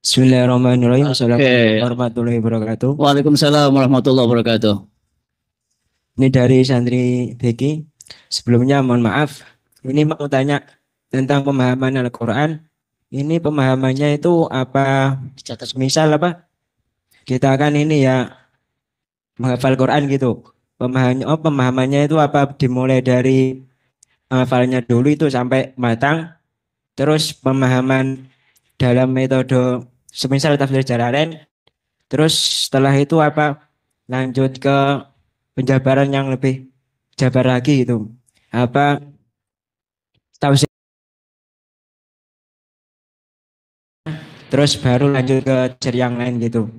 Bismillahirrahmanirrahim. Assalamualaikum Oke. warahmatullahi wabarakatuh. Waalaikumsalam warahmatullahi wabarakatuh. Ini dari santri Beki. Sebelumnya mohon maaf. Ini mau tanya tentang pemahaman Al-Quran. Ini pemahamannya itu apa? Misal apa? Kita kan ini ya menghafal Quran gitu. Pemahamannya itu apa? Dimulai dari hafalnya dulu itu sampai matang. Terus pemahaman dalam metode semisal tafsir Jalalain. Terus setelah itu apa? Lanjut ke penjabaran yang lebih jabar lagi gitu. Apa tafsir terus baru lanjut ke tafsir yang lain gitu.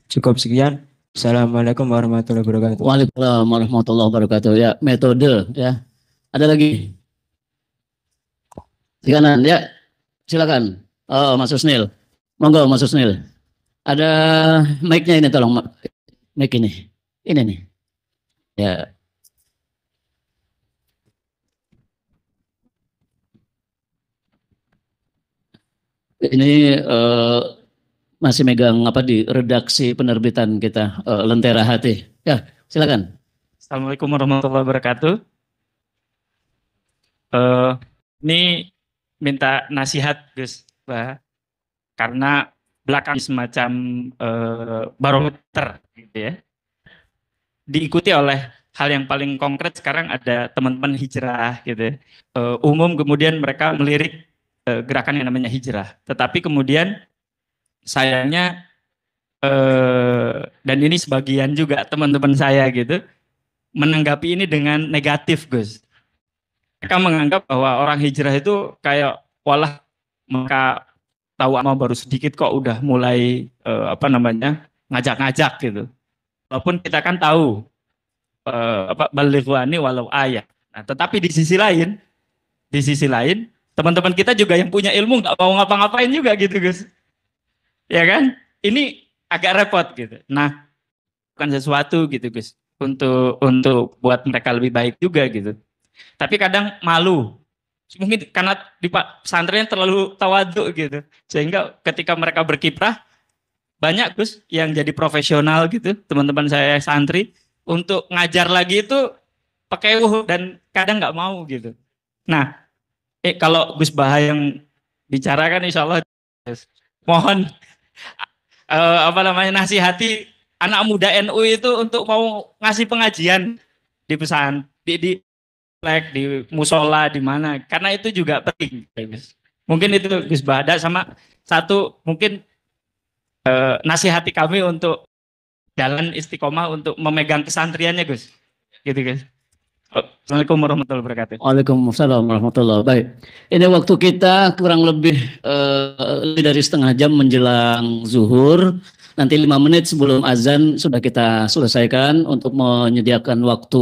Cukup sekian. Assalamualaikum warahmatullahi wabarakatuh. Waalaikumsalam warahmatullahi wabarakatuh. Ya, metode ya. Ada lagi? Di kanan ya. Silakan. Oh, Mas Husnil. Monggo Mas Husnil. Ada mic-nya ini tolong. Mic ini. Ini nih. Ya. Ini masih megang apa di redaksi penerbitan kita Lentera Hati. Ya, silakan. Assalamualaikum warahmatullahi wabarakatuh. Eh, ini minta nasihat Gus, karena belakang semacam barometer gitu ya. Diikuti oleh hal yang paling konkret sekarang ada teman-teman hijrah gitu ya. Umum kemudian mereka melirik gerakan yang namanya hijrah. Tetapi kemudian sayangnya dan ini sebagian juga teman-teman saya gitu menanggapi ini dengan negatif, Gus. Mereka menganggap bahwa orang hijrah itu kayak walah mereka tahu ama baru sedikit kok udah mulai ngajak-ngajak gitu. Walaupun kita kan tahu balighwani walau ayat. Nah, tetapi di sisi lain teman-teman kita juga yang punya ilmu nggak mau ngapa-ngapain juga gitu, Gus. Ya kan? Ini agak repot gitu. Nah, bukan sesuatu gitu, Gus. Untuk buat mereka lebih baik juga gitu. Tapi kadang malu. Mungkin karena di pesantren terlalu tawaduk gitu. Sehingga ketika mereka berkiprah, banyak Gus yang jadi profesional gitu, teman-teman saya santri, untuk ngajar lagi itu pakai dan kadang nggak mau gitu. Nah, kalau Gus Baha yang bicarakan insya Allah, mohon nasihati anak muda NU itu untuk mau ngasih pengajian di pesan di di musola di mana, karena itu juga penting. Mungkin itu Gus Bada sama satu mungkin nasihati kami untuk jalan istiqomah untuk memegang kesantriannya, Gus. Gitu, Gus. Assalamualaikum warahmatullahi wabarakatuh. Waalaikumsalam warahmatullahi wabarakatuh. Baik. Ini waktu kita kurang lebih lebih dari setengah jam menjelang zuhur. Nanti 5 menit sebelum azan sudah kita selesaikan untuk menyediakan waktu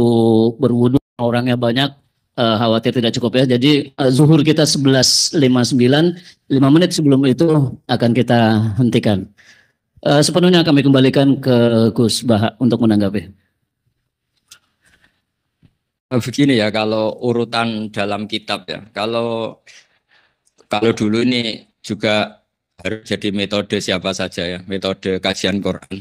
berwudu. Orangnya banyak, khawatir tidak cukup ya. Jadi zuhur kita 11.59, 5 menit sebelum itu akan kita hentikan. Sepenuhnya kami kembalikan ke Gus Baha untuk menanggapi. Begini ya, kalau urutan dalam kitab ya, kalau dulu ini juga harus jadi metode siapa saja ya, metode kajian Quran.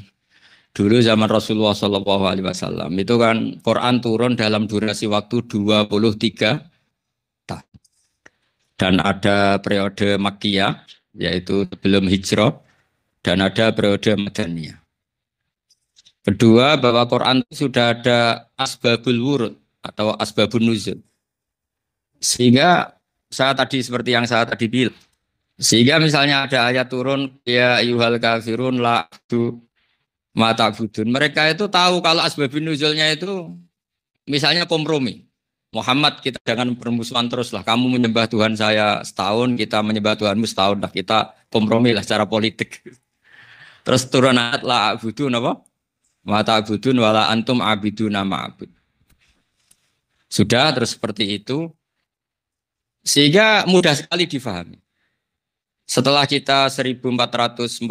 Dulu zaman Rasulullah SAW itu kan Quran turun dalam durasi waktu 23 tahun. Dan ada periode Makkiyah, yaitu sebelum hijrah, dan ada periode Madaniyah. Kedua, bahwa Quran sudah ada asbabul wurud atau asbabun nuzul. Sehingga seperti yang saya tadi bilang, sehingga misalnya ada ayat turun ya ayyuhal kafirun la a'budu ma ta'budun. Mereka itu tahu kalau asbabun nuzulnya itu misalnya kompromi. Muhammad, kita jangan bermusuhan terus lah. Kamu menyembah Tuhan saya setahun, kita menyembah Tuhanmu setahun lah. Kita kompromi lah secara politik. Terus turun ayat la a'budu apa? Ma ta'budun wala antum abiduna ma'abud. Sudah terus seperti itu, sehingga mudah sekali difahami. Setelah kita 1440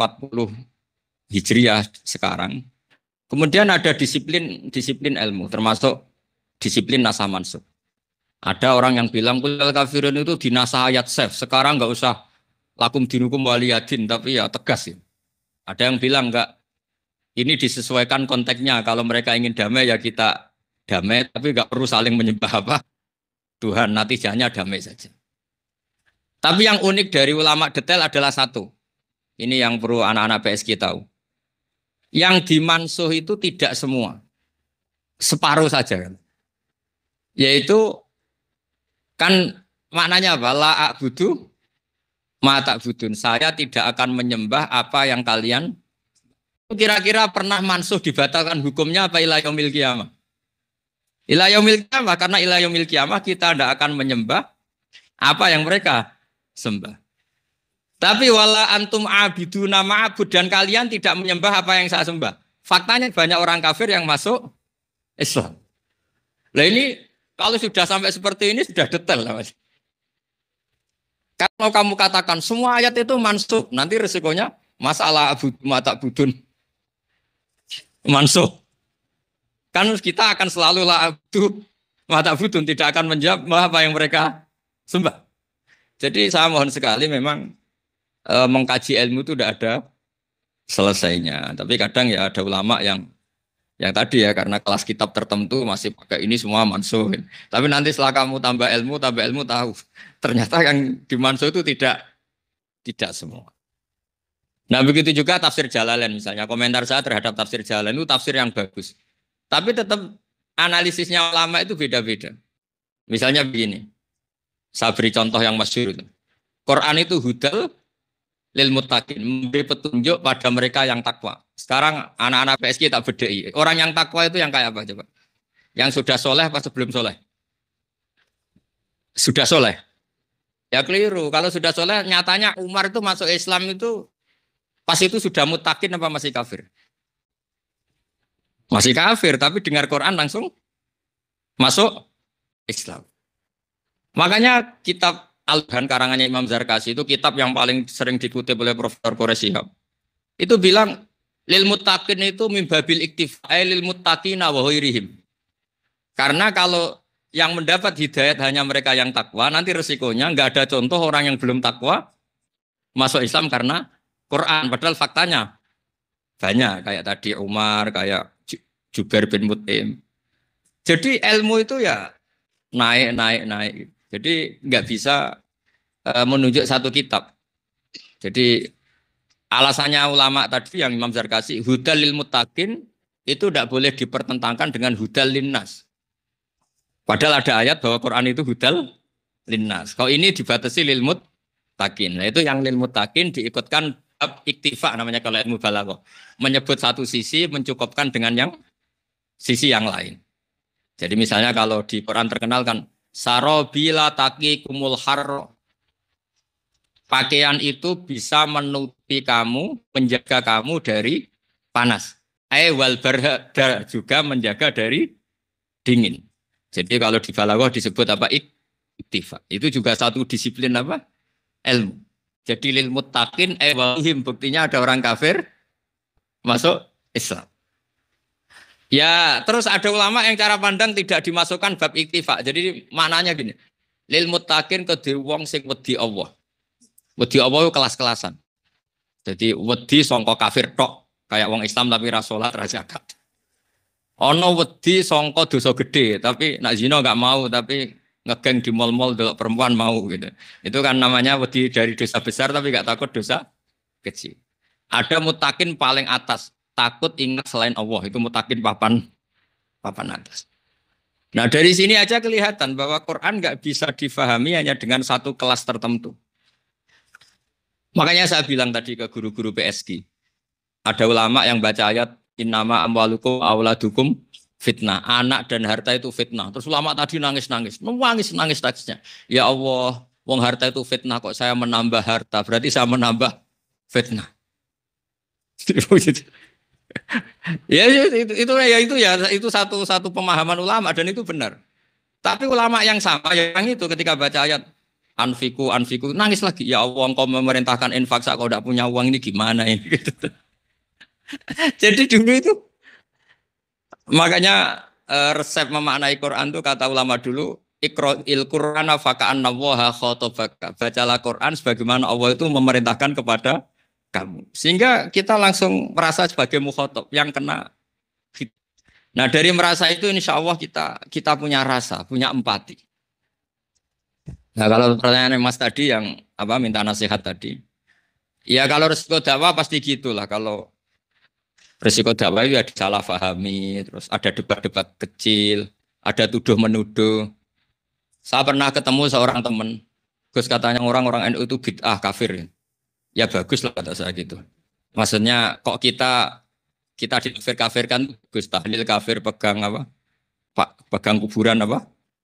Hijriah sekarang, kemudian ada disiplin ilmu, termasuk disiplin nasah mansukh. Ada orang yang bilang kul kafirun itu dinasah ayat sef, sekarang nggak usah lakum dinukum waliyadin, tapi ya tegas ya. Ada yang bilang enggak, ini disesuaikan konteksnya. Kalau mereka ingin damai ya kita damai, tapi enggak perlu saling menyembah apa Tuhan. Natijahnya damai saja. Tapi yang unik dari ulama detail adalah satu. Ini yang perlu anak-anak PSG tahu. Yang dimansuh itu tidak semua. Separuh saja kan. Yaitu kan maknanya apa? La a'budu ma ta'budun. Saya tidak akan menyembah apa yang kalian. Kira-kira pernah mansuh dibatalkan hukumnya apa ila yaumil qiyamah? Ila yaumil qiyamah, karena ila yaumil qiyamah kita tidak akan menyembah apa yang mereka sembah. Tapi wala antum abiduna ma'abud, dan kalian tidak menyembah apa yang saya sembah. Faktanya banyak orang kafir yang masuk Islam. Nah ini kalau sudah sampai seperti ini sudah detail lah Mas. Kalau kamu katakan semua ayat itu mansuh, nanti resikonya masalah abud mata budun mansuh. Kan kita akan selalu la abdu mata budun, tidak akan menjawab apa yang mereka sembah. Jadi saya mohon sekali memang mengkaji ilmu itu tidak ada selesainya. Tapi kadang ya ada ulama yang tadi ya karena kelas kitab tertentu masih pakai ini semua mansuh. Tapi nanti setelah kamu tambah ilmu tahu ternyata yang dimansuh itu tidak semua. Nah begitu juga tafsir Jalalain misalnya. Komentar saya terhadap tafsir Jalalain itu tafsir yang bagus. Tapi tetap analisisnya ulama itu beda-beda. Misalnya begini. Saya beri contoh yang masyhur itu. Quran itu hudal lil muttaqin, memberi petunjuk pada mereka yang takwa. Sekarang anak-anak PSG tak bedai. Orang yang takwa itu yang kayak apa coba? Yang sudah soleh apa sebelum soleh? Sudah soleh. Ya keliru. Kalau sudah soleh, nyatanya Umar itu masuk Islam itu pas itu sudah muttaqin apa masih kafir? Masih kafir, tapi dengar Quran langsung masuk Islam. Makanya kitab Al-Burhan karangannya Imam Zarkasi itu kitab yang paling sering dikutip oleh Profesor Qores Shihab. Itu bilang lil muttaqin itu mimbabil iktifa lil muttaqina wa ghairihim. Karena kalau yang mendapat hidayat hanya mereka yang takwa, nanti resikonya enggak ada contoh orang yang belum takwa masuk Islam karena Quran. Padahal faktanya banyak kayak tadi Umar, kayak Jubair bin Mut'im. Jadi ilmu itu ya naik. Jadi nggak bisa menunjuk satu kitab. Jadi alasannya ulama tadi yang Imam Zarkasi hudal lil muttaqin itu tidak boleh dipertentangkan dengan hudal linnas. Padahal ada ayat bahwa Quran itu hudal linnas. Kalau ini dibatasi lil muttaqin. Nah itu yang lil muttaqin diikutkan iktifa namanya kalau ilmu balaghah. Menyebut satu sisi mencukupkan dengan yang sisi yang lain. Jadi misalnya kalau di Quran terkenal kan sarobila taqikumul harro. Pakaian itu bisa menutupi kamu, menjaga kamu dari panas. Wal barda juga menjaga dari dingin. Jadi kalau di balaghah disebut apa? Iktifa. Itu juga satu disiplin apa? Ilmu. Jadi lil muttaqin walhim, buktinya ada orang kafir masuk Islam. Ya, terus ada ulama yang cara pandang tidak dimasukkan bab iktifa. Jadi maknanya gini. Lil muttaqin kedhe wong sing wedi Allah. Wedi Allah itu kelas-kelasan. Jadi wedi sangka kafir tok, kayak wong Islam tapi ra salat ra zakat. Ono wedi sangka dosa gede, tapi nak zina enggak mau, tapi ngegeng di mall-mall delok perempuan mau gitu. Itu kan namanya wedi dari dosa besar tapi enggak takut dosa kecil. Ada muttaqin paling atas, takut ingat selain Allah, itu muttaqin papan atas. Nah dari sini aja kelihatan bahwa Quran nggak bisa difahami hanya dengan satu kelas tertentu. Makanya saya bilang tadi ke guru-guru PSG, ada ulama yang baca ayat innama amwalukum auladukum fitnah, anak dan harta itu fitnah. Terus ulama tadi nangis tangisnya. Ya Allah, wong harta itu fitnah kok saya menambah harta, berarti saya menambah fitnah. itu satu pemahaman ulama dan itu benar. Tapi ulama yang sama yang itu ketika baca ayat anfiku nangis lagi. Ya Allah, engkau memerintahkan infak, kau tidak punya uang ini gimana ini? Jadi dulu itu makanya resep memaknai Quran itu kata ulama dulu Iqra'il Qur'ana faka'anna Allaha khatabaka. Bacalah Quran sebagaimana Allah itu memerintahkan kepada kamu. Sehingga kita langsung merasa sebagai mukhatab yang kena. Nah, dari merasa itu insya Allah kita punya rasa, punya empati. Nah, kalau pertanyaan Mas tadi yang minta nasihat tadi. Ya kalau resiko dakwah pasti gitulah. Kalau resiko dakwah itu ada salah pahami, terus ada debat-debat kecil, ada tuduh menuduh. Saya pernah ketemu seorang teman, Gus katanya orang-orang NU itu bid'ah kafir. Ya bagus lah kata saya gitu. Maksudnya kok kita dikafir-kafirkan, Gus tahlil kafir, pegang pegang kuburan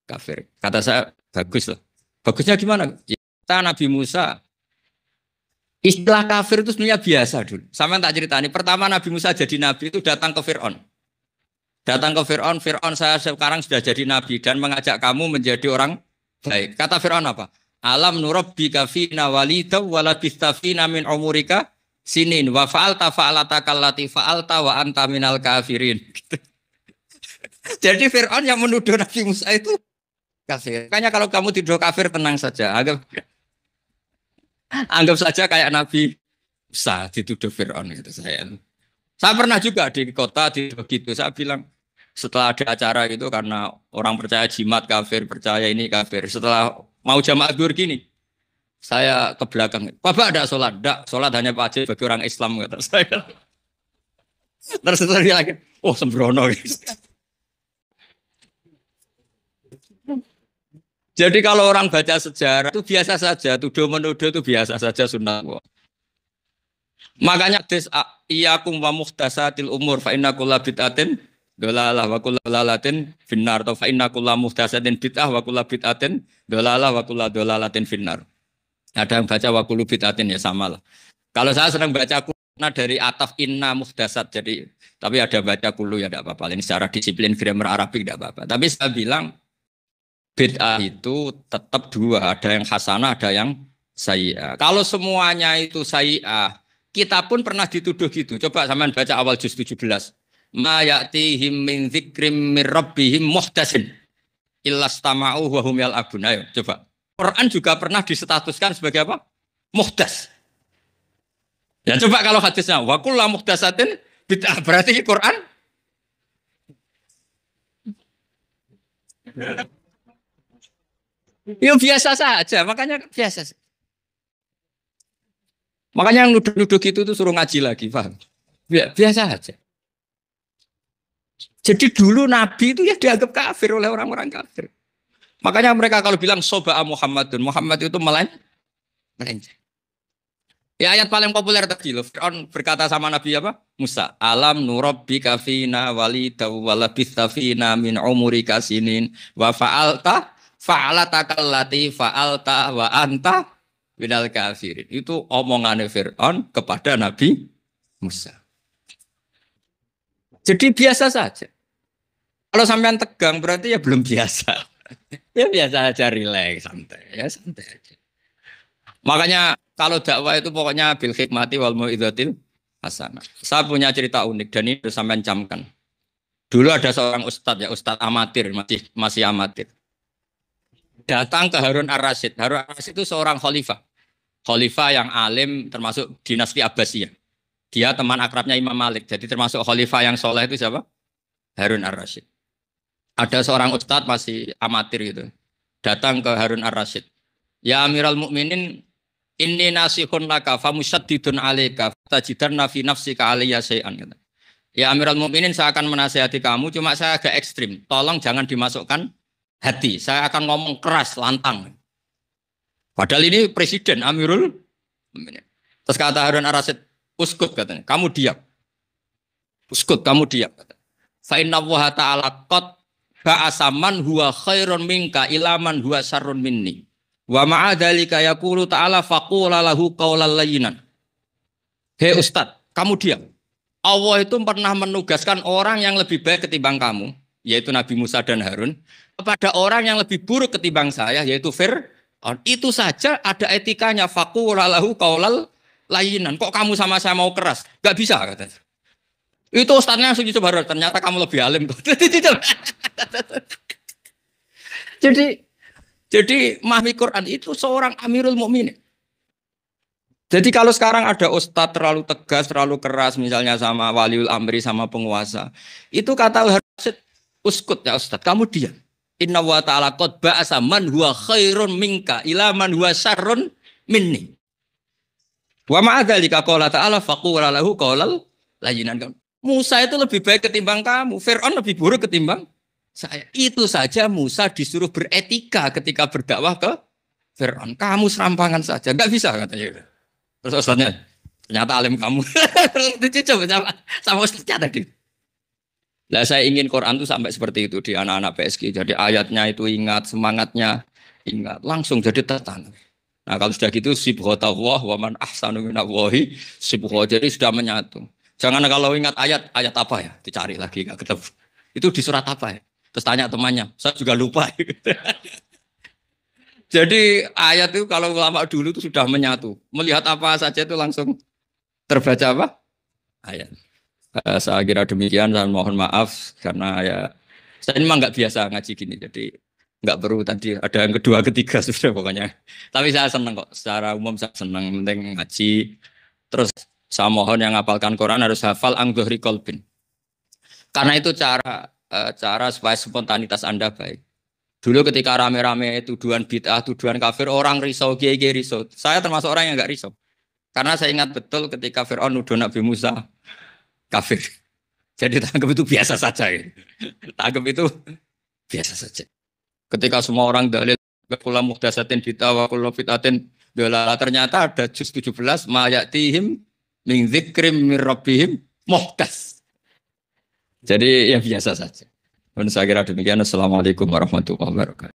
kafir. Kata saya bagus lah. Bagusnya gimana? Kita Nabi Musa istilah kafir itu sebenarnya biasa dulu. Sama tak ceritani. Pertama Nabi Musa jadi nabi itu datang ke Fir'aun. Fir'aun saya sekarang sudah jadi nabi dan mengajak kamu menjadi orang baik. Kata Fir'aun apa? Alam nurabbika fina walida wa labista fina min umurika sinin wa fa'alta fa'alata kallati fa'alta wa anta minal kafirin. Jadi Fir'aun yang menuduh Nabi Musa itu kafir. Makanya kalau kamu tidur kafir tenang saja. Anggap saja kayak Nabi Musa dituduh Fir'aun gitu saya. Saya pernah juga di kota begitu. Saya bilang setelah ada acara gitu karena orang percaya jimat kafir, percaya ini kafir. Setelah mau jamaah zuhur gini, saya ke belakang. Bapak ada sholat? Tidak, sholat hanya wajib bagi orang Islam kata saya. Terus dia lagi, oh sembrono. Jadi kalau orang baca sejarah itu biasa saja, tuduh menuduh itu biasa saja sunnah. Makanya iyakum wa muhtasatil umur fa inna kulla bid'atin dolalah wa kulla dolalatin finnar atau fa inna kulla muhtasatin bid'ah wa kulla bid'atin dolalah wa kulla dolalatin finnar. Ada yang baca wa kullu bid'atin ya sama lah. Kalau saya sedang baca kulna dari ataf inna muhtasat jadi tapi ada baca kullu ya tidak apa-apa. Ini secara disiplin grammar Arabik tidak apa-apa. Tapi saya bilang bid'ah itu tetap dua, ada yang hasanah, ada yang sayyi'ah. Kalau semuanya itu sayyi'ah, kita pun pernah dituduh gitu. Coba sampean baca awal juz 17. Ma ya'tihim min dzikrim mir rabbihim muhdasin illastama'u wa hum yal'abun. Ayo coba. Quran juga pernah disetatuskan sebagai apa? Muhdas. Ya coba kalau hadisnya wa kullu muhdasatin bid'ah berarti Quran ya biasa saja, makanya biasa. Makanya yang nuduh-nuduh gitu tuh suruh ngaji lagi, paham? Biasa aja. Jadi dulu Nabi itu ya dianggap kafir oleh orang-orang kafir. Makanya mereka kalau bilang soba'a Muhammadun, Muhammad itu melenceng. Ya ayat paling populer tadi loh. Fir'aun berkata sama Nabi apa? Musa, alam nurabbika fina walida wa labitha fina min umurika sinin wa fa'alata kallati fa'alta wa anta minal kafirin. Itu omongannya Fir'aun kepada Nabi Musa. Jadi biasa saja. Kalau sampean tegang berarti ya belum biasa. Ya biasa aja, rileks, santai. Ya santai aja. Makanya kalau dakwah itu pokoknya bil hikmati wal mau'izatil hasanah. Saya punya cerita unik dan ini harus sampean camkan. Dulu ada seorang ustadz ya, ustadz amatir, masih amatir. Datang ke Harun ar-Rasyid. Harun ar-Rasyid itu seorang khalifah. Khalifah yang alim termasuk dinasti Abbasiyah. Dia teman akrabnya Imam Malik. Jadi termasuk khalifah yang soleh itu siapa? Harun ar-Rasyid. Ada seorang ustadz masih amatir gitu. Datang ke Harun ar-Rasyid. Ya Amiral Mukminin, inni nasihun laka famusyaddidun alaika tajidanna fi nafsika alayya syai'an. Ya Amiral Mukminin, saya akan menasihati kamu, cuma saya agak ekstrim. Tolong jangan dimasukkan hati. Saya akan ngomong keras, lantang. Padahal ini presiden Amirul Mukminin. Terus kata Harun ar-Rasyid, uskut katanya, kamu diam. Uskut, kamu diam. Fa inna Allaha ta'ala qad ba'asaman huwa khairun minka ilaman huwa syarrun minni. Wa ma'a dzalika yaqulu ta'ala faqula lahu qawlan layyinan. Hei Ustaz, kamu diam. Allah itu pernah menugaskan orang yang lebih baik ketimbang kamu, yaitu Nabi Musa dan Harun, kepada orang yang lebih buruk ketimbang saya, yaitu Fir'aun. Itu saja ada etikanya, faqula lahu qawlan layyinan. Kok kamu sama saya mau keras? Gak bisa katanya. Itu ustaznya langsung coba, ternyata kamu lebih alim. Jadi Jadi memahami Quran itu seorang Amirul Mukminin. Jadi kalau sekarang ada ustadz terlalu tegas, terlalu keras misalnya sama waliul amri, sama penguasa. Itu kata Al-Rasyid, uskut ya ustadz, kamu diam. Inna wa ta'ala qad ba'asa man huwa khairun minka ila man huwa syarrun minni. Wa ma'adzalika qala ta'ala faqula lahu qawlal layyinan. Musa itu lebih baik ketimbang kamu, Fir'aun lebih buruk ketimbang saya. Itu saja Musa disuruh beretika ketika berdakwah ke Fir'aun. Kamu serampangan saja, enggak bisa katanya. Terus ustaznya, ternyata alim kamu. Itu coba sama ustaznya tadi. Nah, saya ingin Quran itu sampai seperti itu di anak-anak PSG. Jadi ayatnya itu ingat, semangatnya ingat, langsung jadi tertanam. Nah kalau sudah gitu sibghatullah wa man ahsanu minallahi sibghah. Jadi sudah menyatu. Jangan kalau ingat ayat apa ya, dicari lagi enggak ketemu. Itu di surat apa ya? Terus tanya temannya, saya juga lupa. Jadi ayat itu kalau ulama dulu itu sudah menyatu. Melihat apa saja itu langsung terbaca apa? Ayat. Saya kira demikian dan mohon maaf karena ya saya memang nggak biasa ngaji gini. Jadi nggak perlu tadi ada yang kedua ketiga sudah pokoknya. Tapi saya senang kok. Secara umum saya senang penting ngaji. Terus saya mohon yang ngapalkan Quran harus hafal angdhri qalbin. Karena itu cara supaya spontanitas Anda baik. Dulu ketika rame-rame tuduhan bid'ah, tuduhan kafir, orang risau, kiai risau. Saya termasuk orang yang enggak risau. Karena saya ingat betul ketika Fir'aun nuduh Nabi Musa kafir. Jadi tanggap itu biasa saja. Gitu. Tanggap itu biasa saja. Ketika semua orang dalil, kula muhdatsatin bid'ah wa kullu bid'atin dalalah, ternyata ada juz 17 ma ya'tihim min dzikrim mir rabbihim muhdas. Jadi ya biasa saja. Dan saya kira demikian. Assalamualaikum warahmatullahi wabarakatuh.